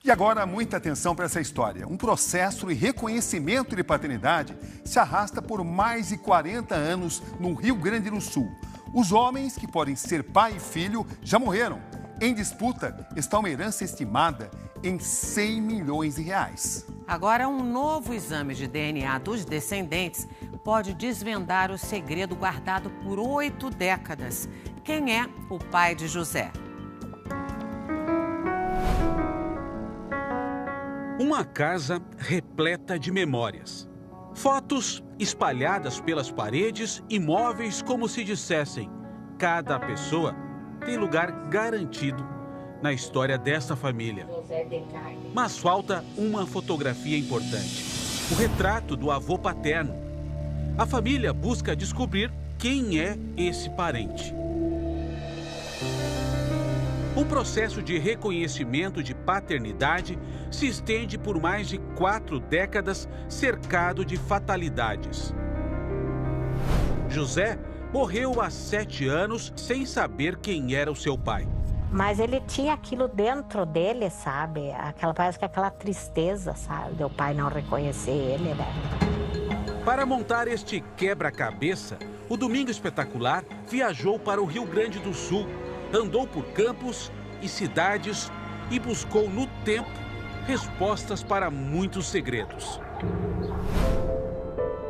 E agora, muita atenção para essa história. Um processo de reconhecimento de paternidade se arrasta por mais de 40 anos no Rio Grande do Sul. Os homens que podem ser pai e filho já morreram. Em disputa está uma herança estimada em 100 milhões de reais. Agora, um novo exame de DNA dos descendentes pode desvendar o segredo guardado por 8 décadas. Quem é o pai de José? Uma casa repleta de memórias. Fotos espalhadas pelas paredes e móveis como se dissessem: cada pessoa tem lugar garantido na história dessa família. Mas falta uma fotografia importante: o retrato do avô paterno. A família busca descobrir quem é esse parente. O processo de reconhecimento de paternidade se estende por mais de 4 décadas, cercado de fatalidades. José morreu há 7 anos sem saber quem era o seu pai. Mas ele tinha aquilo dentro dele, sabe? Parece que aquela tristeza, sabe? Do pai não reconhecer ele, né? Para montar este quebra-cabeça, o Domingo Espetacular viajou para o Rio Grande do Sul, andou por campos e cidades e buscou no tempo respostas para muitos segredos.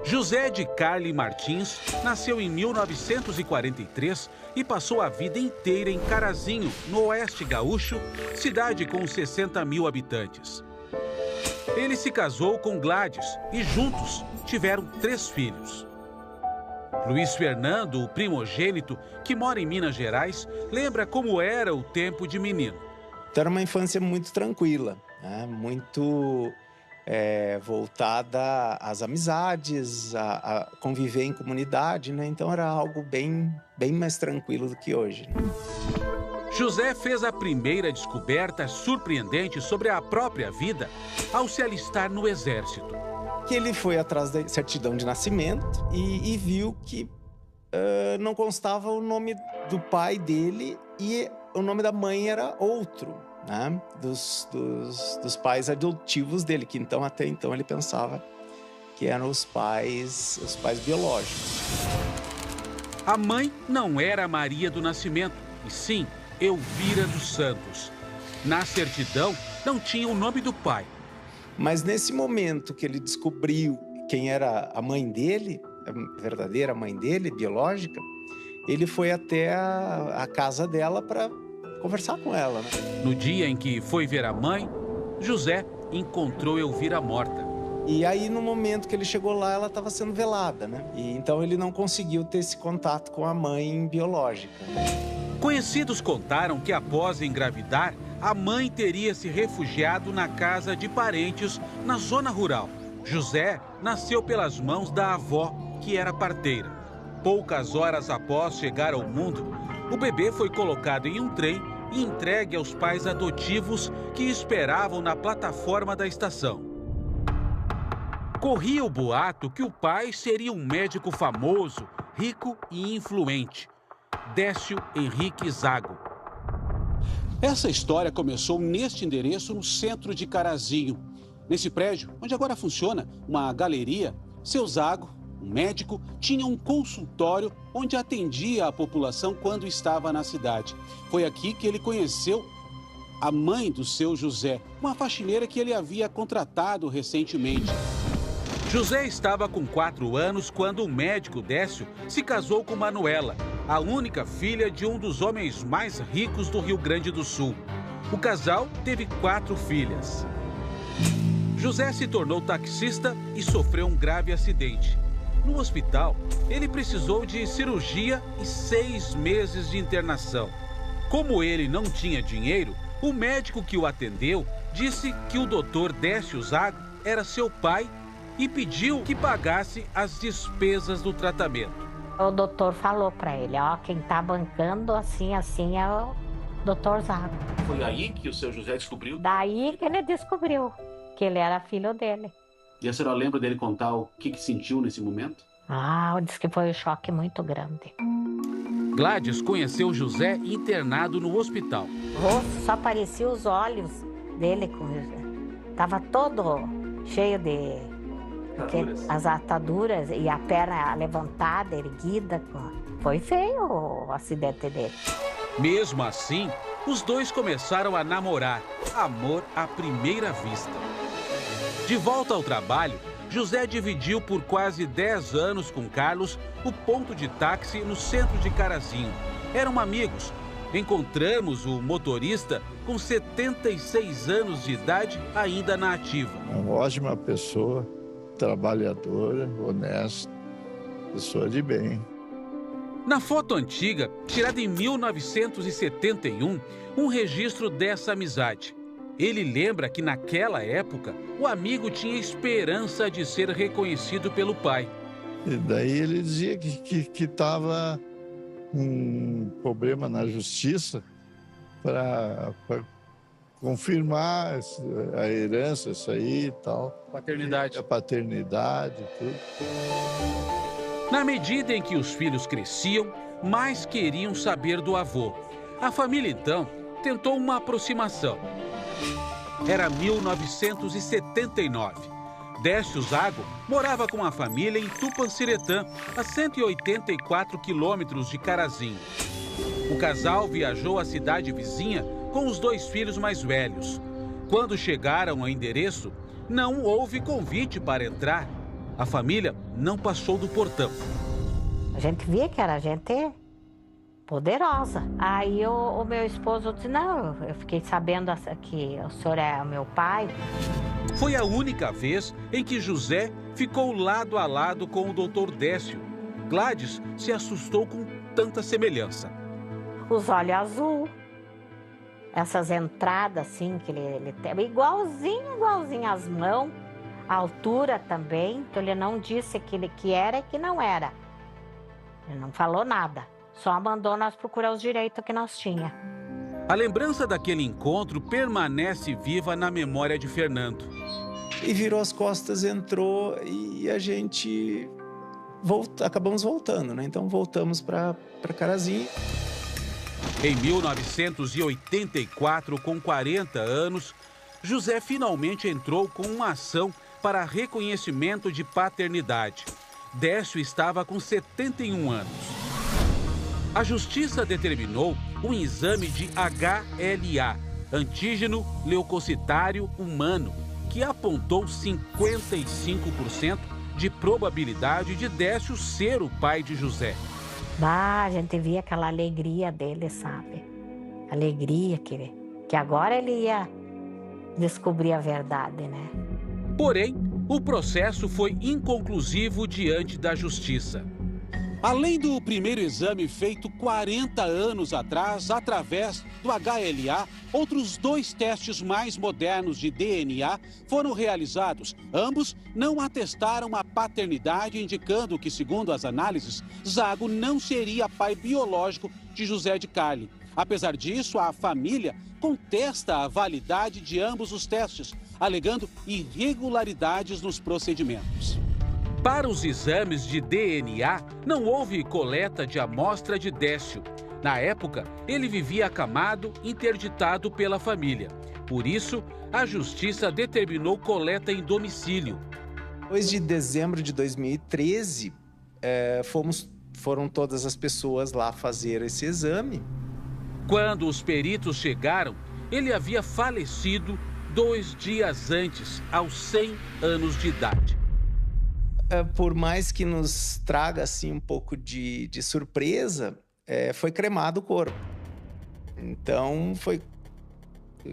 José de Carli Martins nasceu em 1943 e passou a vida inteira em Carazinho, no oeste gaúcho, cidade com 60 mil habitantes. Ele se casou com Gladys e juntos tiveram 3 filhos. Luiz Fernando, o primogênito, que mora em Minas Gerais, lembra como era o tempo de menino. Então, era uma infância muito tranquila, né? Muito voltada às amizades, a conviver em comunidade, né? Então era algo bem mais tranquilo do que hoje, né? José fez a primeira descoberta surpreendente sobre a própria vida ao se alistar no exército. Que ele foi atrás da certidão de nascimento e viu que não constava o nome do pai dele e o nome da mãe era outro, né? Dos pais adotivos dele, que até então ele pensava que eram os pais biológicos. A mãe não era Maria do Nascimento, e sim Elvira dos Santos. Na certidão não tinha o nome do pai. Mas nesse momento que ele descobriu quem era a mãe dele, a verdadeira mãe dele, biológica, ele foi até a casa dela para conversar com ela, né? No dia em que foi ver a mãe, José encontrou Elvira morta. E aí, no momento que ele chegou lá, ela estava sendo velada, né? E então ele não conseguiu ter esse contato com a mãe biológica. Conhecidos contaram que após engravidar, a mãe teria se refugiado na casa de parentes na zona rural. José nasceu pelas mãos da avó, que era parteira. Poucas horas após chegar ao mundo, o bebê foi colocado em um trem e entregue aos pais adotivos que esperavam na plataforma da estação. Corria o boato que o pai seria um médico famoso, rico e influente, Décio Henrique Zago. Essa história começou neste endereço no centro de Carazinho. Nesse prédio, onde agora funciona uma galeria, seu Zago, um médico, tinha um consultório onde atendia a população quando estava na cidade. Foi aqui que ele conheceu a mãe do seu José, uma faxineira que ele havia contratado recentemente. José estava com 4 anos quando o médico Décio se casou com Manuela, a única filha de um dos homens mais ricos do Rio Grande do Sul. O casal teve 4 filhas. José se tornou taxista e sofreu um grave acidente. No hospital, ele precisou de cirurgia e 6 meses de internação. Como ele não tinha dinheiro, o médico que o atendeu disse que o Dr. Décio Zago era seu pai e pediu que pagasse as despesas do tratamento. O doutor falou para ele, ó, quem tá bancando assim é o Dr. Zago. Foi aí que o seu José descobriu? Daí que ele descobriu que ele era filho dele. E a senhora lembra dele contar o que sentiu nesse momento? Disse que foi um choque muito grande. Gladys conheceu José internado no hospital. O rosto só aparecia os olhos dele tava todo cheio de as ataduras e a perna levantada, erguida. Foi feio o acidente dele. Mesmo assim, os dois começaram a namorar. Amor à primeira vista. De volta ao trabalho, José dividiu por quase 10 anos com Carlos o ponto de táxi no centro de Carazinho. Eram amigos. Encontramos o motorista com 76 anos de idade, ainda na ativa. Uma ótima pessoa, trabalhadora, honesta, pessoa de bem. Na foto antiga, tirada em 1971, um registro dessa amizade. Ele lembra que naquela época, o amigo tinha esperança de ser reconhecido pelo pai. E daí ele dizia que estava um problema na justiça para confirmar a herança, isso aí e tal. Paternidade. A paternidade, tudo. Na medida em que os filhos cresciam, mais queriam saber do avô. A família, então, tentou uma aproximação. Era 1979. Décio Zago morava com a família em Tupanciretã, a 184 quilômetros de Carazinho. O casal viajou à cidade vizinha com os 2 filhos mais velhos. Quando chegaram ao endereço, não houve convite para entrar. A família não passou do portão. A gente via que era gente poderosa. Aí o meu esposo disse, não, eu fiquei sabendo que o senhor é o meu pai. Foi a única vez em que José ficou lado a lado com o doutor Décio. Gladys se assustou com tanta semelhança. Os olhos azul, essas entradas assim que ele tem, igualzinho as mãos, a altura também. Então ele não disse que era e que não era. Ele não falou nada, só mandou nós procurar os direitos que nós tinha. A lembrança daquele encontro permanece viva na memória de Fernando. E virou as costas, entrou e a gente acabamos voltando, né? Então voltamos para Carazinho. Em 1984, com 40 anos, José finalmente entrou com uma ação para reconhecimento de paternidade. Décio estava com 71 anos. A justiça determinou um exame de HLA, antígeno leucocitário humano, que apontou 55% de probabilidade de Décio ser o pai de José. A gente via aquela alegria dele, sabe? Alegria que agora ele ia descobrir a verdade, né? Porém, o processo foi inconclusivo diante da justiça. Além do primeiro exame feito 40 anos atrás, através do HLA, outros 2 testes mais modernos de DNA foram realizados. Ambos não atestaram a paternidade, indicando que, segundo as análises, Zago não seria pai biológico de José de Carli. Apesar disso, a família contesta a validade de ambos os testes, alegando irregularidades nos procedimentos. Para os exames de DNA, não houve coleta de amostra de Décio. Na época, ele vivia acamado, interditado pela família. Por isso, a justiça determinou coleta em domicílio. 2 de dezembro de 2013, foram todas as pessoas lá fazer esse exame. Quando os peritos chegaram, ele havia falecido 2 dias antes, aos 100 anos de idade. Por mais que nos traga assim, um pouco de surpresa, foi cremado o corpo. Então, foi,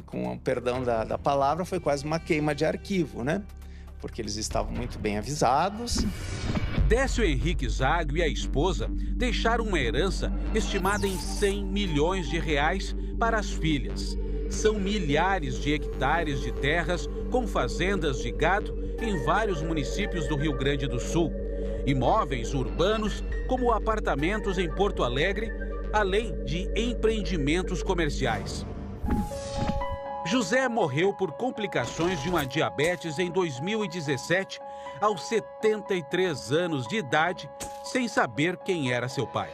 com o perdão da palavra, foi quase uma queima de arquivo, né? Porque eles estavam muito bem avisados. Décio Henrique Zago e a esposa deixaram uma herança estimada em 100 milhões de reais para as filhas. São milhares de hectares de terras com fazendas de gado em vários municípios do Rio Grande do Sul. Imóveis urbanos, como apartamentos em Porto Alegre, além de empreendimentos comerciais. José morreu por complicações de uma diabetes em 2017, aos 73 anos de idade, sem saber quem era seu pai.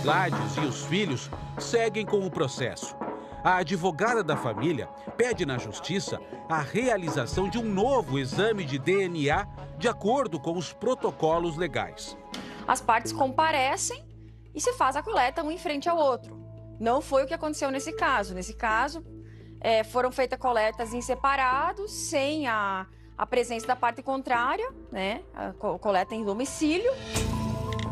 Gladys e os filhos seguem com o processo. A advogada da família pede na justiça a realização de um novo exame de DNA de acordo com os protocolos legais. As partes comparecem e se faz a coleta um em frente ao outro. Não foi o que aconteceu nesse caso. Nesse caso, foram feitas coletas em separados, sem a presença da parte contrária, né? A coleta em domicílio.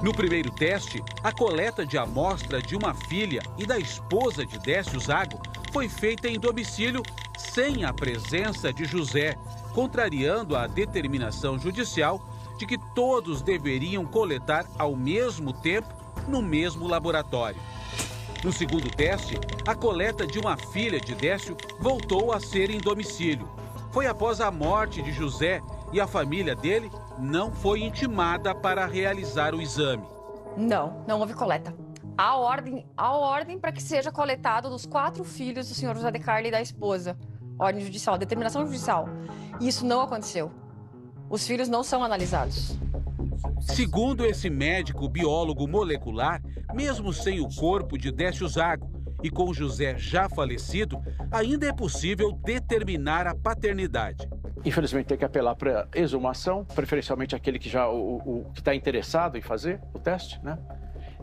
No primeiro teste, a coleta de amostra de uma filha e da esposa de Décio Zago foi feita em domicílio sem a presença de José, contrariando a determinação judicial de que todos deveriam coletar ao mesmo tempo no mesmo laboratório. No segundo teste, a coleta de uma filha de Décio voltou a ser em domicílio. Foi após a morte de José e a família dele não foi intimada para realizar o exame. Não houve coleta. Há ordem para que seja coletado dos 4 filhos do senhor José de Carli e da esposa. Ordem judicial, determinação judicial. E isso não aconteceu. Os filhos não são analisados. Segundo esse médico biólogo molecular, mesmo sem o corpo de Décio Zago e com José já falecido, ainda é possível determinar a paternidade. Infelizmente tem que apelar para exumação, preferencialmente aquele que já que está interessado em fazer o teste, né?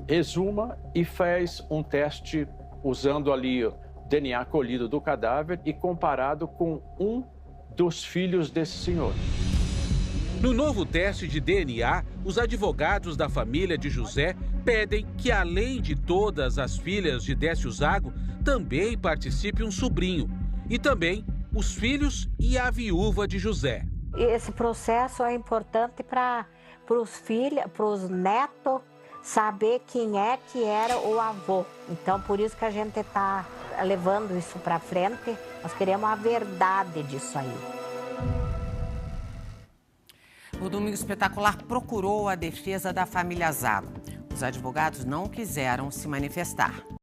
Exuma e faz um teste usando ali o DNA colhido do cadáver e comparado com um dos filhos desse senhor. No novo teste de DNA, os advogados da família de José pedem que, além de todas as filhas de Décio Zago, também participe um sobrinho e também os filhos e a viúva de José. Esse processo é importante para os filhos, para os netos, saber quem é que era o avô. Então, por isso que a gente está levando isso para frente. Nós queremos a verdade disso aí. O Domingo Espetacular procurou a defesa da família Zago. Os advogados não quiseram se manifestar.